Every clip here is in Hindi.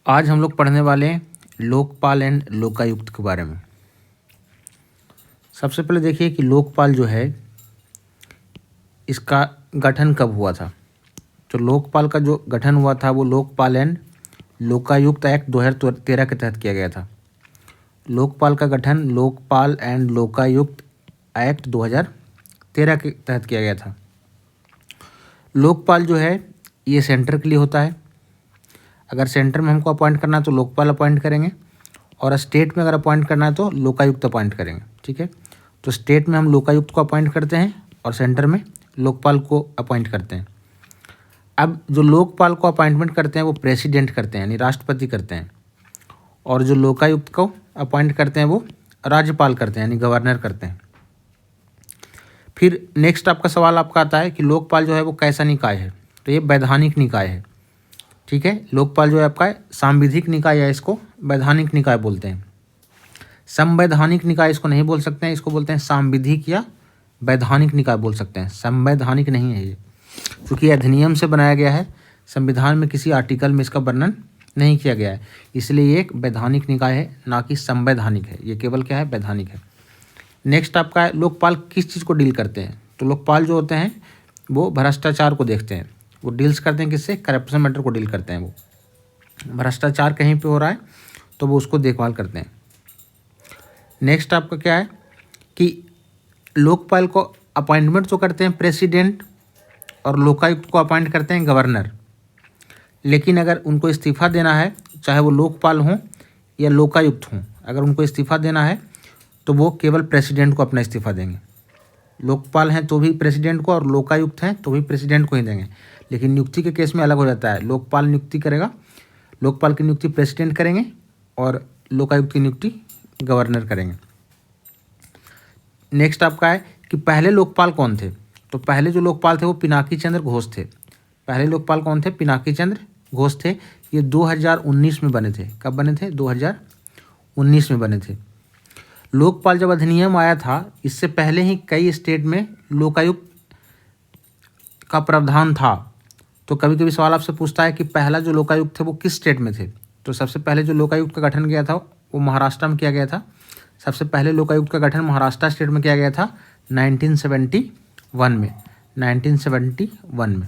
आज हम लोग पढ़ने वाले हैं लोकपाल एंड लोकायुक्त के बारे में। सबसे पहले देखिए कि लोकपाल जो है इसका गठन कब हुआ था। तो लोकपाल का जो गठन हुआ था वो लोकपाल एंड लोकायुक्त एक्ट 2013 के तहत किया गया था। लोकपाल का गठन लोकपाल एंड लोकायुक्त एक्ट 2013 के तहत किया गया था। लोकपाल जो है ये सेंटर के लिए होता है। अगर सेंटर में हमको अपॉइंट करना है तो लोकपाल अपॉइंट करेंगे, और स्टेट में अगर अपॉइंट करना है तो लोकायुक्त अपॉइंट करेंगे। ठीक है, तो स्टेट में हम लोकायुक्त को अपॉइंट करते हैं और सेंटर में लोकपाल को अपॉइंट करते हैं। अब जो लोकपाल को अपॉइंटमेंट करते हैं वो प्रेसिडेंट करते हैं, यानी राष्ट्रपति करते हैं, और जो लोकायुक्त को अपॉइंट करते हैं वो राज्यपाल करते हैं, यानी गवर्नर करते हैं। फिर नेक्स्ट आपका सवाल आपका आता है कि लोकपाल जो है वो कैसा निकाय है। तो ये वैधानिक निकाय है। ठीक है, लोकपाल जो है आपका सांविधिक निकाय है, इसको वैधानिक निकाय बोलते हैं। संवैधानिक निकाय इसको नहीं बोल सकते हैं, इसको बोलते हैं सांविधिक या वैधानिक निकाय बोल सकते हैं। संवैधानिक नहीं है ये, क्योंकि अधिनियम से बनाया गया है, संविधान में किसी आर्टिकल में इसका वर्णन नहीं किया गया है, इसलिए ये एक वैधानिक निकाय है, ना कि संवैधानिक है। ये केवल क्या है, वैधानिक है। नेक्स्ट आपका है लोकपाल किस चीज़ को डील करते हैं। तो लोकपाल जो होते हैं वो भ्रष्टाचार को देखते हैं। वो डील्स करते हैं किससे, करप्शन मैटर को डील करते हैं। वो भ्रष्टाचार कहीं पे हो रहा है तो वो उसको देखभाल करते हैं। नेक्स्ट आपका क्या है कि लोकपाल को अपॉइंटमेंट तो करते हैं प्रेसिडेंट, और लोकायुक्त को अपॉइंट करते हैं गवर्नर। लेकिन अगर उनको इस्तीफ़ा देना है, चाहे वो लोकपाल हों या लोकायुक्त हों, अगर उनको इस्तीफ़ा देना है तो वो केवल प्रेसिडेंट को अपना इस्तीफ़ा देंगे। लोकपाल हैं तो भी प्रेसिडेंट को, और लोकायुक्त हैं तो भी प्रेसिडेंट को ही देंगे। लेकिन नियुक्ति के केस में अलग हो जाता है। लोकपाल नियुक्ति करेगा, लोकपाल की नियुक्ति प्रेसिडेंट करेंगे और लोकायुक्त की नियुक्ति गवर्नर करेंगे। नेक्स्ट आपका है कि पहले लोकपाल कौन थे। तो पहले जो लोकपाल थे वो पिनाकी चंद्र घोष थे। पहले लोकपाल कौन थे, पिनाकी चंद्र घोष थे। ये 2019 में बने थे। कब बने थे, 2019 में बने थे। लोकपाल जब अधिनियम आया था, इससे पहले ही कई स्टेट में लोकायुक्त का प्रावधान था। तो कभी कभी सवाल आपसे पूछता है कि पहला जो लोकायुक्त थे वो किस स्टेट में थे। तो सबसे पहले जो लोकायुक्त का गठन किया था वो महाराष्ट्र में किया गया था। सबसे पहले लोकायुक्त का गठन महाराष्ट्र स्टेट में किया गया था 1971 में। 1971 में।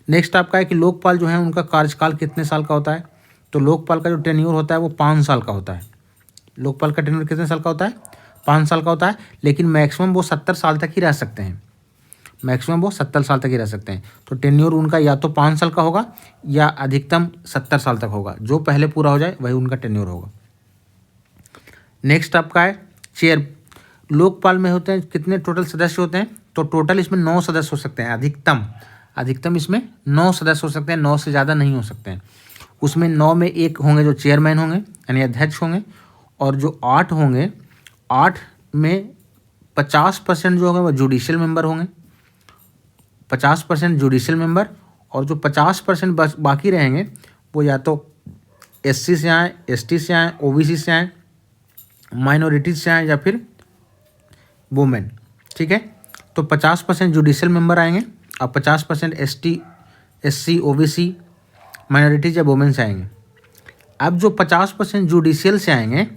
नेक्स्ट आपका है कि लोकपाल जो है उनका कार्यकाल कितने साल का होता है। तो लोकपाल का जो टेन्योर होता है वो 5 साल का होता है। लोकपाल का टेन्योर कितने साल का होता है, 5 साल का होता है। लेकिन मैक्सिमम वो 70 साल तक ही रह सकते हैं। मैक्सिमम वो 70 साल तक ही रह सकते हैं। तो टेन्योर उनका या तो 5 साल का होगा या अधिकतम 70 साल तक होगा। जो पहले पूरा हो जाए वही उनका टेन्योर होगा। नेक्स्ट आपका है चेयर। लोकपाल में होते हैं कितने टोटल सदस्य होते हैं। तो टोटल इसमें 9 सदस्य हो सकते हैं। अधिकतम इसमें 9 सदस्य हो सकते हैं, 9 से ज़्यादा नहीं हो सकते हैं। उसमें 9 में एक होंगे जो चेयरमैन होंगे, यानी अध्यक्ष होंगे, और जो 8 होंगे, 8 में 50% जो होंगे वो जुडिशियल मेंबर होंगे। 50% जुडिशियल मेंबर, और जो 50% बस बाकी रहेंगे वो या तो SC से आए, ST से आए, OBC से आए, माइनॉरिटीज से आए, या फिर वुमेन। ठीक है, तो 50% जुडिशियल मेंबर आएंगे और 50% ST, SC, OBC, माइनॉरिटीज या वुमेन से आएंगे। अब जो 50% जुडिशियल से आएंगे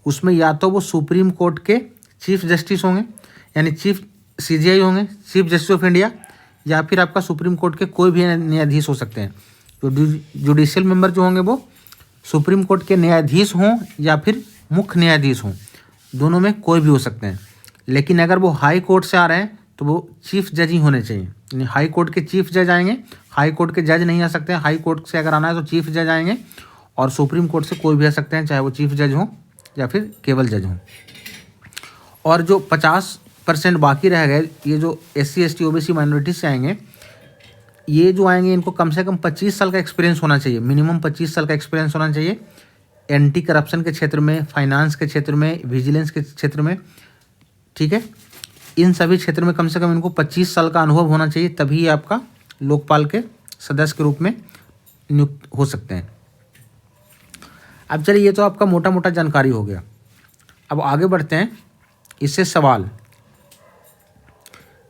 उसमें या तो वो सुप्रीम कोर्ट के चीफ जस्टिस होंगे, यानी चीफ CJI होंगे, चीफ जस्टिस ऑफ इंडिया, या फिर आपका सुप्रीम कोर्ट के कोई भी न्यायाधीश हो सकते हैं। तो जुडिशियल मेंबर जो होंगे वो सुप्रीम कोर्ट के न्यायाधीश हों या फिर मुख्य न्यायाधीश हों, दोनों में कोई भी हो सकते हैं। लेकिन अगर वो हाई कोर्ट से आ रहे हैं तो वो चीफ जज ही होने चाहिए, यानी हाई कोर्ट के चीफ जज आएंगे। हाई कोर्ट के जज नहीं आ सकते हैं। हाई कोर्ट से अगर आना है तो चीफ जज आएंगे, और सुप्रीम कोर्ट से कोई भी आ सकते हैं, चाहे वो चीफ जज हों या फिर केवल जज हों। और जो 50% बाकी रह गए, ये जो SC, ST, OBC, माइनॉरिटी से आएंगे, ये जो आएंगे इनको कम से कम 25 साल का एक्सपीरियंस होना चाहिए। मिनिमम 25 साल का एक्सपीरियंस होना चाहिए एंटी करप्शन के क्षेत्र में, फाइनेंस के क्षेत्र में, विजिलेंस के क्षेत्र में। ठीक है, इन सभी क्षेत्र में कम से कम इनको 25 साल का अनुभव होना चाहिए, तभी आपका लोकपाल के सदस्य के रूप में नियुक्त हो सकते हैं। अब चलिए, ये तो आपका मोटा मोटा जानकारी हो गया। अब आगे बढ़ते हैं। इससे सवाल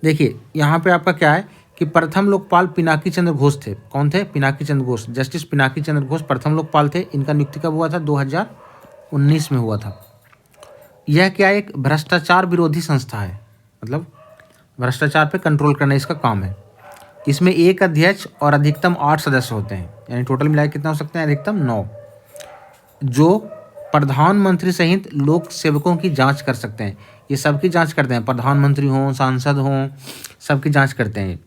देखिए, यहाँ पे आपका क्या है कि प्रथम लोकपाल पिनाकी चंद्र घोष थे। कौन थे? पिनाकी चंद्र घोष। जस्टिस पिनाकी चंद्र घोष प्रथम लोकपाल थे। इनका नियुक्ति कब हुआ था? 2019 में हुआ था। यह क्या एक भ्रष्टाचार विरोधी संस्था है, मतलब भ्रष्टाचार पे कंट्रोल करना इसका काम है। इसमें एक अध्यक्ष और अधिकतम 8 सदस्य होते हैं, यानी टोटल मिलाकर कितना हो सकते हैं? अधिकतम 9, जो प्रधानमंत्री सहित लोक सेवकों की जांच कर सकते हैं। ये सबकी जांच करते हैं, प्रधानमंत्री हों, सांसद हों, सबकी जांच करते हैं।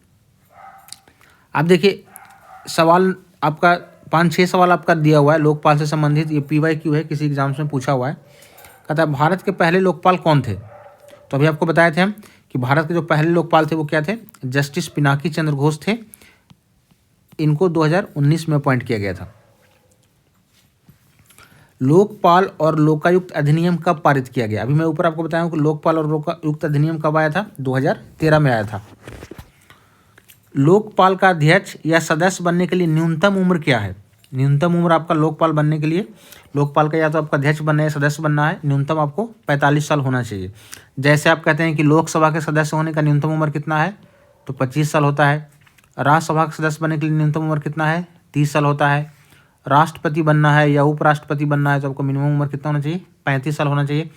आप देखिए सवाल आपका 5-6 सवाल आपका दिया हुआ है लोकपाल से संबंधित। ये PYQ है, किसी एग्जाम्स में पूछा हुआ है। कहता है भारत के पहले लोकपाल कौन थे? तो अभी आपको बताए थे हम कि भारत के जो पहले लोकपाल थे वो क्या थे? जस्टिस पिनाकी चंद्र घोष थे। इनको 2019 में अपॉइंट किया गया था। लोकपाल और लोकायुक्त अधिनियम कब पारित किया गया? अभी मैं ऊपर आपको बताया हूं कि लोकपाल और लोकायुक्त अधिनियम कब आया था? 2013 में आया था। लोकपाल का अध्यक्ष या सदस्य बनने के लिए न्यूनतम उम्र क्या है? न्यूनतम उम्र आपका लोकपाल बनने के लिए, लोकपाल का या तो आपका अध्यक्ष बनना है, सदस्य बनना है, न्यूनतम आपको 45 साल होना चाहिए। जैसे आप कहते हैं कि लोकसभा के सदस्य होने का न्यूनतम उम्र कितना है? तो 25 साल होता है। राज्यसभा के सदस्य बनने के लिए न्यूनतम उम्र कितना है? 30 साल होता है। राष्ट्रपति बनना है या उपराष्ट्रपति बनना है तो आपको मिनिमम उम्र कितना होना चाहिए? 35 साल होना चाहिए।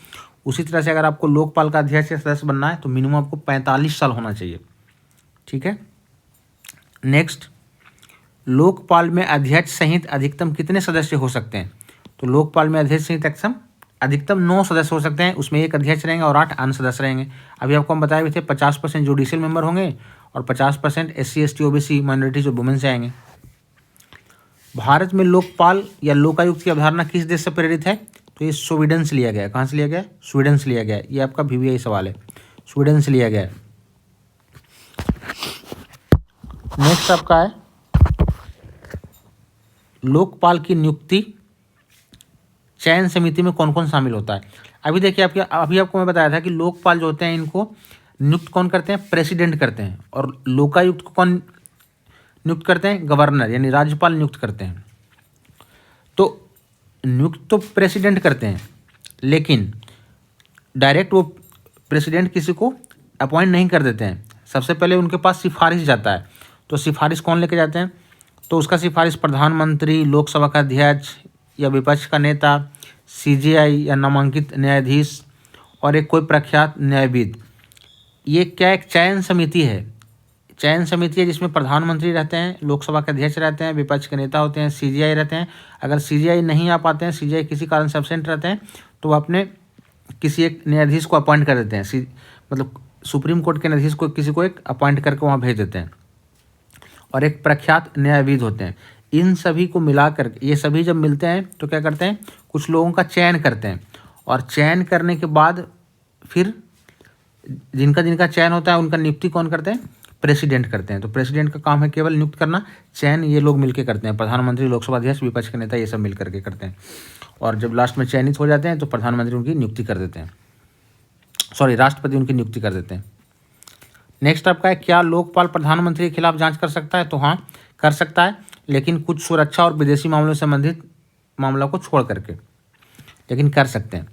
उसी तरह से अगर आपको लोकपाल का अध्यक्ष या सदस्य बनना है तो मिनिमम आपको 45 साल होना चाहिए। ठीक है। नेक्स्ट, लोकपाल में अध्यक्ष सहित अधिकतम कितने सदस्य हो सकते हैं? तो लोकपाल में अध्यक्ष सहित अधिकतम 9 सदस्य हो सकते हैं। उसमें एक अध्यक्ष रहेंगे और 8 अन्य सदस्य रहेंगे। अभी आपको हम बताए भी थे 50% जुडिशियल मेंबर होंगे और 50% SC ST OBC माइनॉरिटीज और वुमेन से आएंगे। भारत में लोकपाल या लोकायुक्त की अवधारणा किस देश से प्रेरित है? तो ये स्वीडन से लिया गया है। कहाँ से लिया गया? स्वीडन से लिया गया है। ये आपका VVI सवाल है, स्वीडन से लिया गया है। नेक्स्ट आपका है लोकपाल की नियुक्ति चयन समिति में कौन कौन शामिल होता है? अभी देखिए अभी आपको मैं बताया था कि लोकपाल जो होते हैं इनको नियुक्त कौन करते हैं? प्रेसिडेंट करते हैं। और लोकायुक्त को कौन नियुक्त करते हैं? गवर्नर यानी राज्यपाल नियुक्त करते हैं। तो नियुक्त तो प्रेसिडेंट करते हैं, लेकिन डायरेक्ट वो प्रेसिडेंट किसी को अपॉइंट नहीं कर देते हैं। सबसे पहले उनके पास सिफारिश जाता है। तो सिफारिश कौन लेके जाते हैं? तो उसका सिफारिश प्रधानमंत्री, लोकसभा का अध्यक्ष या विपक्ष का नेता, CJI या नामांकित न्यायाधीश और एक कोई प्रख्यात न्यायविद। ये क्या एक चयन समिति है? चयन समिति है जिसमें प्रधानमंत्री रहते हैं, लोकसभा के अध्यक्ष रहते हैं, विपक्ष के नेता होते हैं, CJI रहते हैं। अगर CJI नहीं आ पाते हैं, CJI किसी कारण से एब्सेंट रहते हैं, तो वो अपने किसी एक न्यायाधीश को अपॉइंट कर देते हैं। मतलब सुप्रीम कोर्ट के न्यायाधीश को किसी को एक अपॉइंट करके वहाँ भेज देते हैं। और एक प्रख्यात न्यायविद होते हैं। इन सभी को मिलाकर ये सभी जब मिलते हैं तो क्या करते हैं? कुछ लोगों का चयन करते हैं। और चयन करने के बाद फिर जिनका चयन होता है उनका नियुक्ति कौन करते हैं? प्रेसिडेंट करते हैं। तो प्रेसिडेंट का काम है केवल नियुक्त करना, चयन ये लोग मिलकर करते हैं। प्रधानमंत्री, लोकसभा अध्यक्ष, विपक्ष के नेता, ये सब मिल करके करते हैं। और जब लास्ट में चयनित हो जाते हैं तो प्रधानमंत्री उनकी नियुक्ति कर देते हैं, राष्ट्रपति उनकी नियुक्ति कर देते हैं। नेक्स्ट आपका है क्या लोकपाल प्रधानमंत्री के खिलाफ जांच कर सकता है? तो हाँ, कर सकता है, लेकिन कुछ सुरक्षा और विदेशी मामलों से संबंधित मामला को छोड़ करके, लेकिन कर सकते हैं।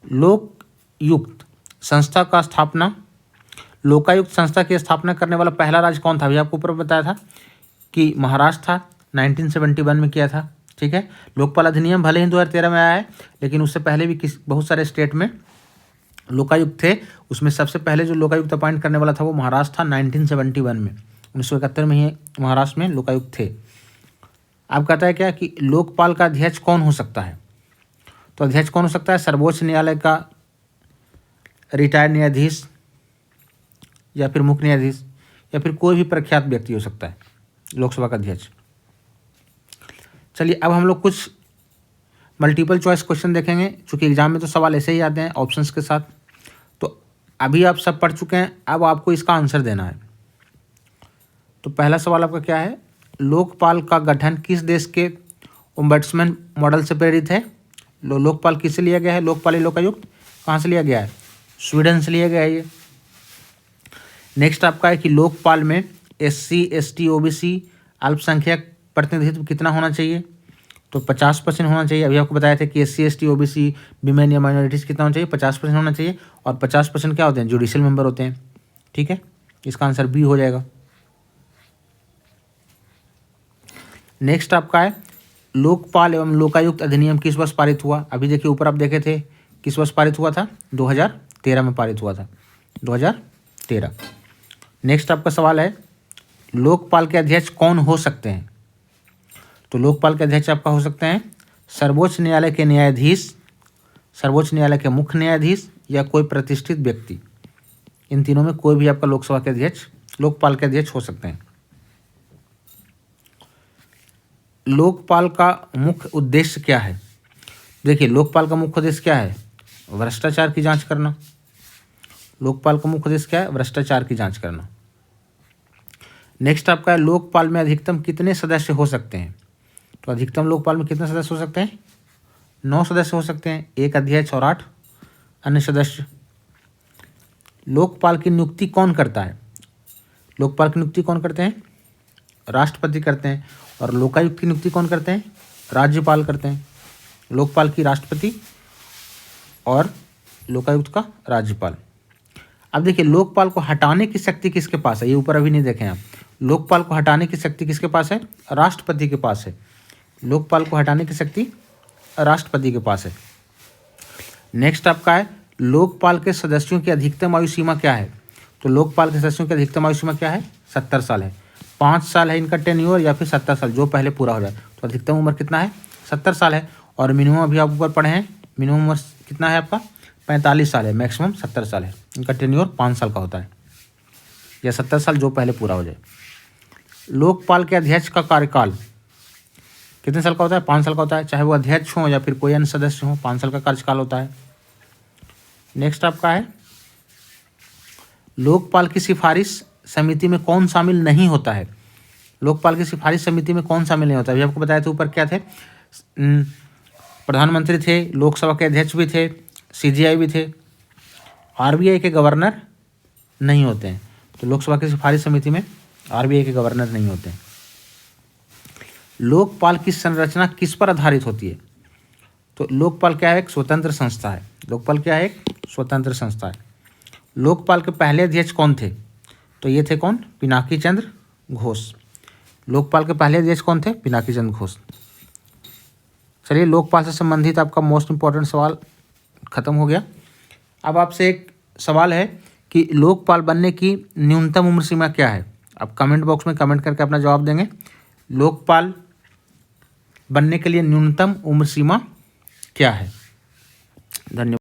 लोकायुक्त संस्था का स्थापना, लोकायुक्त संस्था की स्थापना करने वाला पहला राज्य कौन था? अभी आपको ऊपर बताया था कि महाराष्ट्र था, 1971 में किया था। ठीक है। लोकपाल अधिनियम भले ही 2013 में आया है, लेकिन उससे पहले भी बहुत सारे स्टेट में लोकायुक्त थे। उसमें सबसे पहले जो लोकायुक्त अपॉइंट करने वाला था वो महाराष्ट्र था 1971 में। 1971 में ही महाराष्ट्र में लोकायुक्त थे। अब कहता है क्या कि लोकपाल का अध्यक्ष कौन हो सकता है? तो अध्यक्ष कौन हो सकता है? सर्वोच्च न्यायालय का रिटायर्ड न्यायाधीश या फिर मुख्य न्यायाधीश या फिर कोई भी प्रख्यात व्यक्ति हो सकता है लोकसभा का अध्यक्ष। चलिए अब हम लोग कुछ मल्टीपल चॉइस क्वेश्चन देखेंगे, चूँकि एग्जाम में तो सवाल ऐसे ही आते हैं ऑप्शंस के साथ। तो अभी आप सब पढ़ चुके हैं, अब आपको इसका आंसर देना है। तो पहला सवाल आपका क्या है? लोकपाल का गठन किस देश के ओम्बड्समैन मॉडल से प्रेरित है? लोकपाल किससे लिया गया है? लोकपाल लोकायुक्त कहाँ से लिया गया है? स्वीडन से लिया गया है ये। नेक्स्ट आपका है कि लोकपाल में SC ST OBC अल्पसंख्यक प्रतिनिधित्व कितना होना चाहिए? तो 50% होना चाहिए। अभी आपको बताया था कि SC ST OBC विमेन या माइनॉरिटीज़ कितना होना चाहिए? 50% होना चाहिए। और 50% क्या होते हैं? जुडिशियल मेंबर होते हैं। ठीक है, इसका आंसर B हो जाएगा। नेक्स्ट आपका है लोकपाल एवं लोकायुक्त अधिनियम किस वर्ष पारित हुआ। अभी देखिए ऊपर आप देखे थे किस वर्ष पारित हुआ था, 2013 में पारित हुआ था, 2013। नेक्स्ट आपका सवाल है लोकपाल के अध्यक्ष कौन हो सकते हैं। तो लोकपाल के अध्यक्ष आपका हो सकते हैं सर्वोच्च न्यायालय के न्यायाधीश, सर्वोच्च न्यायालय के मुख्य न्यायाधीश या कोई प्रतिष्ठित व्यक्ति। इन तीनों में कोई भी आपका लोकसभा के अध्यक्ष, लोकपाल के अध्यक्ष हो सकते हैं। लोकपाल का मुख्य उद्देश्य क्या है। देखिए लोकपाल का मुख्य उद्देश्य क्या है, भ्रष्टाचार की जांच करना। लोकपाल का मुख्य उद्देश्य क्या है, भ्रष्टाचार की जांच करना। नेक्स्ट आपका है लोकपाल में अधिकतम कितने सदस्य हो सकते हैं। तो अधिकतम लोकपाल में कितने सदस्य हो सकते हैं, 9 सदस्य हो सकते हैं, 1 अध्यक्ष और 8 अन्य सदस्य। लोकपाल की नियुक्ति कौन करता है। लोकपाल की नियुक्ति कौन करते हैं, राष्ट्रपति करते हैं। और लोकायुक्त की नियुक्ति कौन करते हैं, राज्यपाल करते हैं। लोकपाल की राष्ट्रपति और लोकायुक्त का राज्यपाल। अब देखिए लोकपाल को हटाने की शक्ति किसके पास है, ये ऊपर अभी नहीं देखें आप। लोकपाल को हटाने की शक्ति किसके पास है, राष्ट्रपति के पास है। लोकपाल को हटाने की शक्ति राष्ट्रपति के पास है। नेक्स्ट आपका है लोकपाल के सदस्यों की अधिकतम आयु सीमा क्या है। तो लोकपाल के सदस्यों की अधिकतम आयु सीमा क्या है, 70 साल है। 5 साल है इनका टेन्योर या फिर 70 साल, जो पहले पूरा हो जाए। तो अधिकतम उम्र कितना है, 70 साल है। और मिनिमम अभी आप ऊपर पढ़े हैं, मिनिमम उम्र कितना है आपका, 45 साल है। मैक्सिमम 70 साल है। इनका टेन्योर 5 साल का होता है या 70 साल, जो पहले पूरा हो जाए। लोकपाल के अध्यक्ष का कार्यकाल कितने साल का होता है, 5 साल का होता है। चाहे वो अध्यक्ष हो या फिर कोई अन्य सदस्य हो, 5 साल का कार्यकाल होता है। नेक्स्ट आपका है लोकपाल की सिफारिश समिति में कौन शामिल नहीं होता है। लोकपाल की सिफारिश समिति में कौन शामिल नहीं होता है। अभी आपको बताया था ऊपर क्या थे, प्रधानमंत्री थे, लोकसभा के अध्यक्ष भी थे, सीजीआई भी थे, आरबीआई के गवर्नर नहीं होते हैं। तो लोकसभा की सिफारिश समिति में आरबीआई के गवर्नर नहीं होते हैं। लोकपाल की संरचना किस पर आधारित होती है। तो लोकपाल क्या है, एक स्वतंत्र संस्था है। लोकपाल क्या है, एक स्वतंत्र संस्था है। लोकपाल के पहले अध्यक्ष कौन थे। तो ये थे कौन, पिनाकी चंद्र घोष। लोकपाल के पहले अध्यक्ष कौन थे, पिनाकी चंद्र घोष। चलिए लोकपाल से संबंधित आपका मोस्ट इंपॉर्टेंट सवाल खत्म हो गया। अब आपसे एक सवाल है कि लोकपाल बनने की न्यूनतम उम्र सीमा क्या है। आप कमेंट बॉक्स में कमेंट करके अपना जवाब देंगे। लोकपाल बनने के लिए न्यूनतम उम्र सीमा क्या है। धन्यवाद।